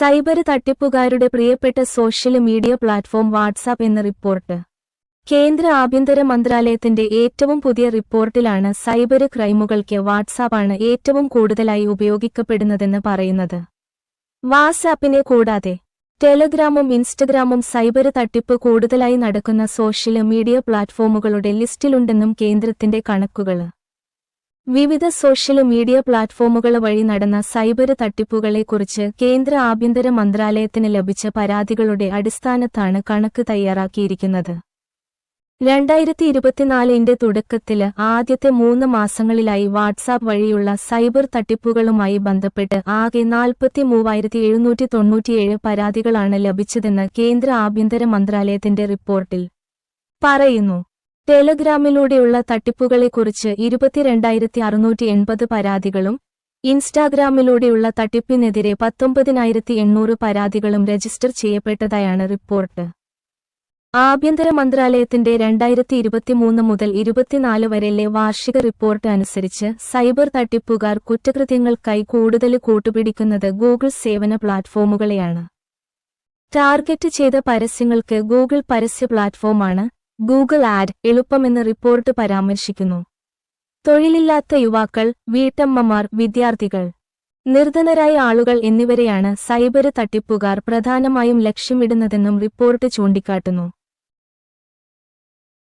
Cyber തട്ടിപ്പുകാരുടെ പ്രിയപ്പെട്ട social media platform WhatsApp എന്ന report. കേന്ദ്ര ആഭ്യന്തര മന്ത്രാലയത്തിന്റെ ഏറ്റവും പുതിയ റിപ്പോർട്ടിലാണ് സൈബർ ക്രൈമുകൾക്ക് വാട്സാപ്പാണ് ഏറ്റവും കൂടുതലായി ഉപയോഗിക്കപ്പെടുന്നതെന്ന് പറയുന്നത്. വാട്സാപ്പിനെ കൂടാതെ ടെലഗ്രാമും ഇൻസ്റ്റഗ്രാമും സൈബർ തട്ടിപ്പ് കൂടുതലായി നടക്കുന്ന സോഷ്യൽ മീഡിയ പ്ലാറ്റ്ഫോമുകളുടെ ലിസ്റ്റിലുണ്ടെന്നും കേന്ദ്രത്തിന്റെ കണക്കുകൾ. വിവിധ സോഷ്യൽ മീഡിയ പ്ലാറ്റ്ഫോമുകൾ വഴി നടന്ന സൈബർ തട്ടിപ്പുകളെക്കുറിച്ച് കേന്ദ്ര ആഭ്യന്തര മന്ത്രാലയത്തിന് ലഭിച്ച പരാതികളുടെ അടിസ്ഥാനത്താണ് കണക്ക് തയ്യാറാക്കിയിരിക്കുന്നത്. 2024 തുടക്കത്തില് ആദ്യത്തെ 3 മാസങ്ങളിലായി വാട്സാപ്പ് വഴിയുള്ള സൈബർ തട്ടിപ്പുകളുമായി ബന്ധപ്പെട്ട് ആകെ 43,797 പരാതികളാണ് ലഭിച്ചതെന്ന് കേന്ദ്ര ആഭ്യന്തര മന്ത്രാലയത്തിന്റെ റിപ്പോർട്ടിൽ പറയുന്നു. ടെലഗ്രാമിലൂടെയുള്ള തട്ടിപ്പുകളെക്കുറിച്ച് 22,680 പരാതികളും ഇൻസ്റ്റാഗ്രാമിലൂടെയുള്ള തട്ടിപ്പിനെതിരെ 19,800 പരാതികളും രജിസ്റ്റർ ചെയ്യപ്പെട്ടതായാണ് റിപ്പോർട്ട്. ആഭ്യന്തര മന്ത്രാലയത്തിന്റെ 2023 മുതൽ 24 വരെയിലെ വാർഷിക റിപ്പോർട്ട് അനുസരിച്ച് സൈബർ തട്ടിപ്പുകാർ കുറ്റകൃത്യങ്ങൾക്കായി കൂടുതൽ കൂട്ടുപിടിക്കുന്നത് ഗൂഗിൾ സേവന പ്ലാറ്റ്ഫോമുകളെയാണ്. ടാർഗറ്റ് ചെയ്ത പരസ്യങ്ങൾക്ക് ഗൂഗിൾ പരസ്യ പ്ലാറ്റ്ഫോമാണ് ഗൂഗിൾ ആഡ് എളുപ്പമെന്ന് റിപ്പോർട്ട് പരാമർശിക്കുന്നു. തൊഴിലില്ലാത്ത യുവാക്കൾ, വീട്ടമ്മമാർ, വിദ്യാർത്ഥികൾ, നിർധനരായ ആളുകൾ എന്നിവരെയാണ് സൈബർ തട്ടിപ്പുകാർ പ്രധാനമായും ലക്ഷ്യമിടുന്നതെന്നും റിപ്പോർട്ട് ചൂണ്ടിക്കാട്ടുന്നു.